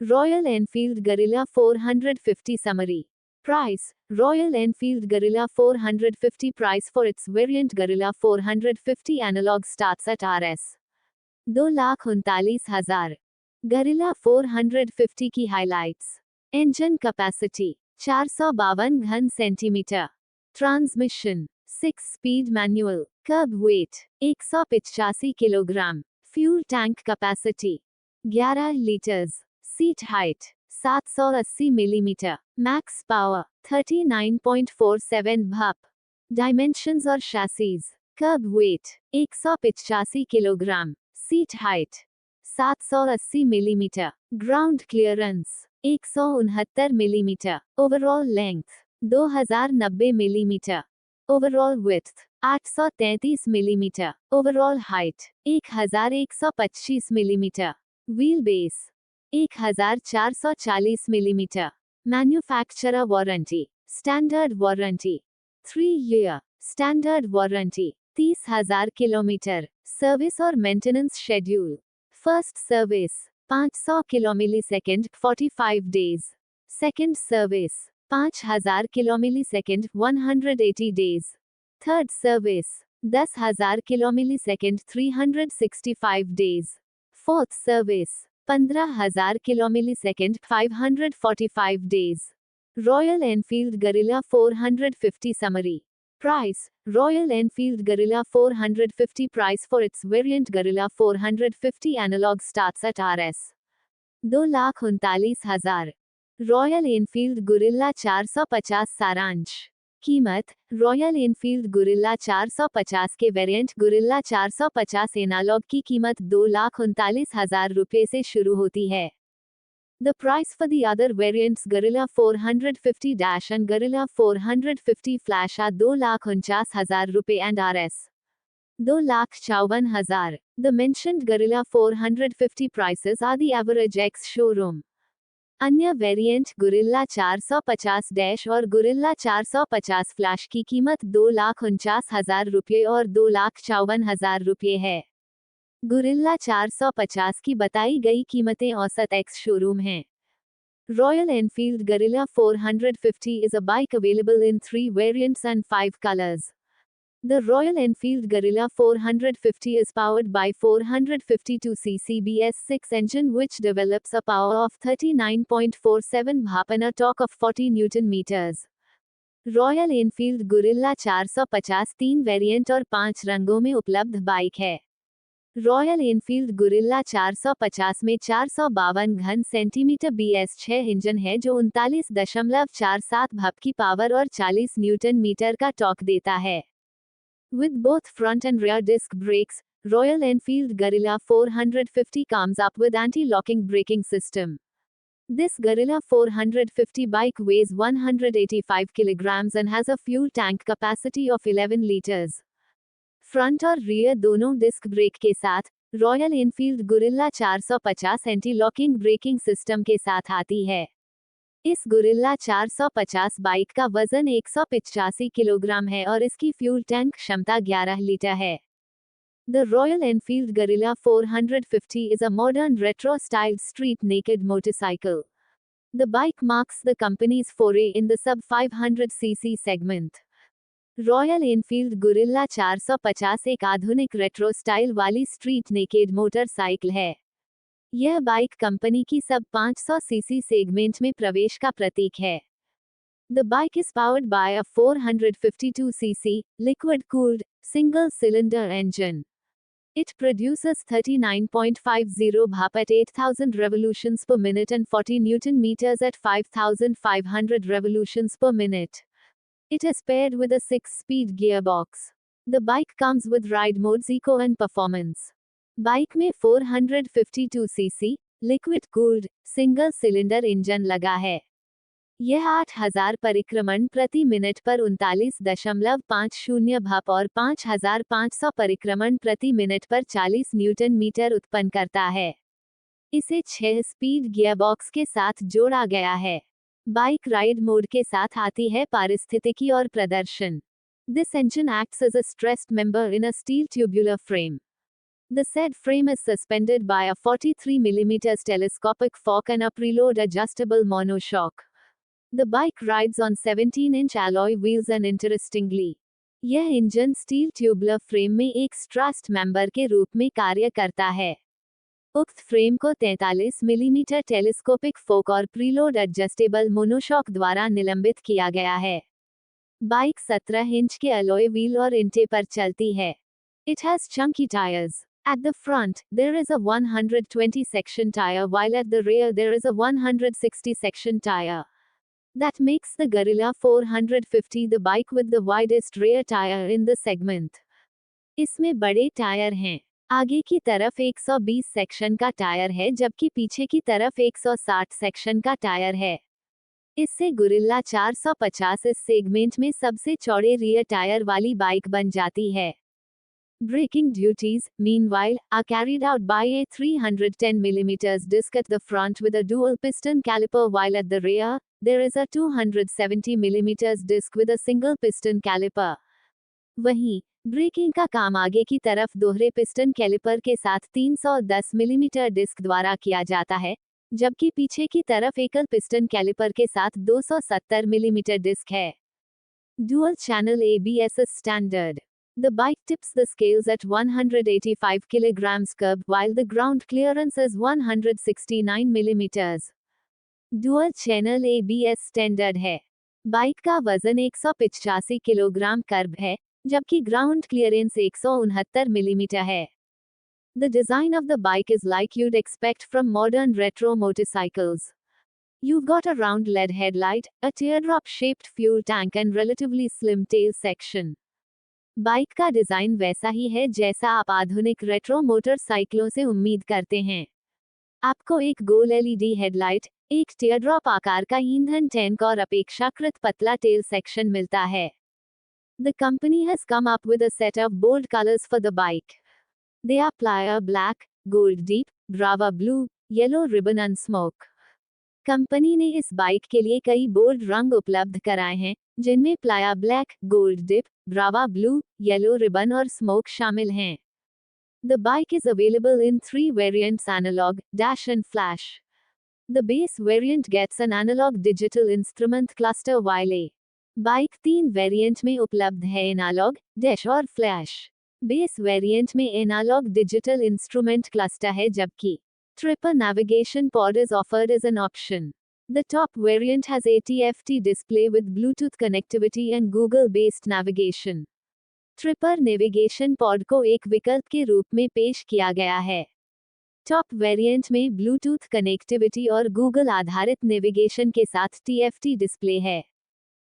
Royal Enfield Guerrilla 450 Summary. Price: Royal Enfield Guerrilla 450 price for its variant Guerrilla 450 analog starts at Rs. 2,39,000. Guerrilla 450 की highlights. Engine capacity 452 घन centimetre. Transmission 6-speed manual. Curb weight 185 kilogram. Fuel tank capacity 11 liters. Seat height 780 millimetre. Max power 39.47 bhp. Dimensions और chassis. Curb weight 185 kilogram. Seat height 780 millimetre. Ground clearance 169 millimetre. Overall length 2090 millimetre. Overall width 833 millimetre. Overall height 1125 millimetre. Wheelbase 1440 millimetre. Manufacturer warranty. Standard warranty 3 year. Standard warranty 30,000 kilometre. Service और maintenance schedule. First service 500 किलोमिलीसेकंड 45 days. Second service 5000 किलोमिलीसेकंड 180 days. Third service 10,000 किलोमिलीसेकंड 365 days. Fourth service 15,000 किलोमिलीसेकंड 545 days. Royal Enfield Guerrilla 450 Summary. Price: Royal Enfield Guerrilla 450 price for its variant Guerrilla 450 analog starts at Rs. 2,39,000. Royal Enfield Guerrilla 450 सारांश. कीमत: Royal Enfield Guerrilla 450 के variant Guerrilla 450 analogue की कीमत 2,39,000 रुपये से शुरू होती है. The price for the other variants Guerrilla 450- and Guerrilla 450 Flash are 2,49,000 रुपये and Rs. 2,54,000. The mentioned Guerrilla 450 prices are the average ex-showroom. अन्य वेरिएंट Guerrilla 450- और Guerrilla 450 Flash की कीमत 2,49,000 रुपये और 2,54,000 रुपये है. Guerrilla 450 की बताई गई कीमतें औसत एक्स शोरूम हैं. Royal Enfield Guerrilla 450 is a bike available in 3 variants and 5 colors. The Royal Enfield Guerrilla 450 is powered by 452cc BS6 engine which develops a power of 39.47 bhp and a torque of 40 Nm. Royal Enfield Guerrilla 450 3 variant और 5 रंगों में उपलब्ध bike है. Royal Enfield guerrilla 450 में 452 घन centimetre BS6 engine है जो 39.47 bhp की पावर और 40 न्यूटन मीटर का टॉर्क देता है. With both front and rear disc brakes, Royal Enfield Guerrilla 450 comes up with anti-locking braking system. This Guerrilla 450 bike weighs 185 kilograms and has a fuel tank capacity of 11 liters. Front और rear दोनों disc brake के साथ royal Enfield guerrilla 450 anti locking braking system के साथ आती है. इस guerrilla 450 bike का वजन 185 किलोग्राम है और इसकी फ्यूल टैंक क्षमता 11 लीटर है. The royal Enfield guerrilla 450 is a modern retro-styled street-naked motorcycle. The bike marks the company's foray in the sub-500cc segment. Royal Enfield guerrilla 450 एक आधुनिक रेट्रो स्टाइल वाली स्ट्रीट नेकेड मोटरसाइकिल है. यह bike company की सब 500 CC segment में प्रवेश का प्रतीक है. The bike is powered by a 452 CC liquid cooled single cylinder engine. It produces 39.50 bhp at 8,000 revolutions per minute and 40 Newton meters at 5,500 revolutions per minute. It is paired with a 6-speed gearbox. The bike comes with ride modes Eco and Performance. Bike में 452 CC liquid cooled single cylinder engine लगा है. यह 8,000 परिक्रमण प्रति minute पर 39.50 bhp और 5,500 परिक्रमण प्रति मिनट पर 40 न्यूटन मीटर उत्पन्न करता है. इसे 6-स्पीड गियरबॉक्स के साथ जोड़ा गया है. बाइक राइड मोड के साथ आती है पारिस्थितिकी और प्रदर्शन. This engine acts as a stressed member in a steel tubular frame. The said frame is suspended by a 43 mm telescopic fork and a preload adjustable monoshock. The bike rides on 17-inch alloy wheels and interestingly, यह engine steel tubular frame में एक स्ट्रास्ट member के रूप में कार्य करता है। उक्त फ्रेम को 43 मिलीमीटर टेलीस्कोपिक फोक और प्रीलोड एडजस्टेबल मोनोशॉक द्वारा निलंबित किया गया है। बाइक 17 इंच के अलॉय व्हील और इंटे पर चलती है। It has chunky tires. At the front, there is a 120 section tire while at the rear there is a 160 section tire. That makes the Guerrilla 450 the bike with the widest rear tire in the segment. इसमें बड़े tyre हैं। आगे की तरफ 120 section का tyre है जबकि पीछे की तरफ 160 सेक्शन का टायर है। इससे गुरिल्ला 450 इस सेगमेंट में सबसे चौड़े रियर टायर वाली बाइक बन जाती है। Braking duties, meanwhile, are carried out by a 310 mm disc at the front with a dual piston caliper while at the rear, there is a 270 mm disc with a single piston caliper. वहीं breaking का काम आगे की तरफ दोहरे piston caliper के साथ 310 millimetre disc द्वारा किया जाता है, जबकि पीछे की तरफ एकल पिस्टन कैलिपर के साथ 270 मिलीमीटर डिस्क है। Dual channel ABS is standard. The bike tips the scales at 185 kg curb while the ground clearance is 169 mm. Dual channel ABS standard है। बाइक का वजन 185 किलोग्राम कर्ब है, जबकि ग्राउंड क्लियरेंस 169 मिलीमीटर है। The design of the bike is like you'd expect from modern retro motorcycles. You've got a round LED headlight, a teardrop-shaped fuel tank and relatively slim tail section. Bike का design वैसा ही है जैसा आप आधुनिक retro मोटरसाइकिलों से उम्मीद करते हैं। आपको एक गोल एलईडी हेडलाइट, एक टीयरड्रॉप आकार का ईंधन टैंक और अपेक्षाकृत पतला टेल सेक्शन मिलता है। The company has come up with a set of bold colors for the bike. They are Playa Black, Gold Deep, Brava Blue, Yellow Ribbon and Smoke. Company ने इस बाइक के लिए कई बोल्ड रंग उपलब्ध कराए हैं, जिनमें playa black, gold dip, brava blue, yellow ribbon और स्मोक शामिल हैं। The bike is available in 3 variants: analog, dash and flash. The base variant gets an analog digital instrument cluster while a bike 3 variant में उपलब्ध है: analogue, dash और flash. Base variant में analogue digital instrument cluster है जबकि Tripper navigation pod is offered as an option. The top variant has a TFT display with Bluetooth connectivity and Google-based navigation. Tripper navigation pod को एक विकल्प के रूप में पेश किया गया है। टॉप वेरिएंट में ब्लूटूथ कनेक्टिविटी और गूगल आधारित नेविगेशन के साथ TFT डिस्प्ले है।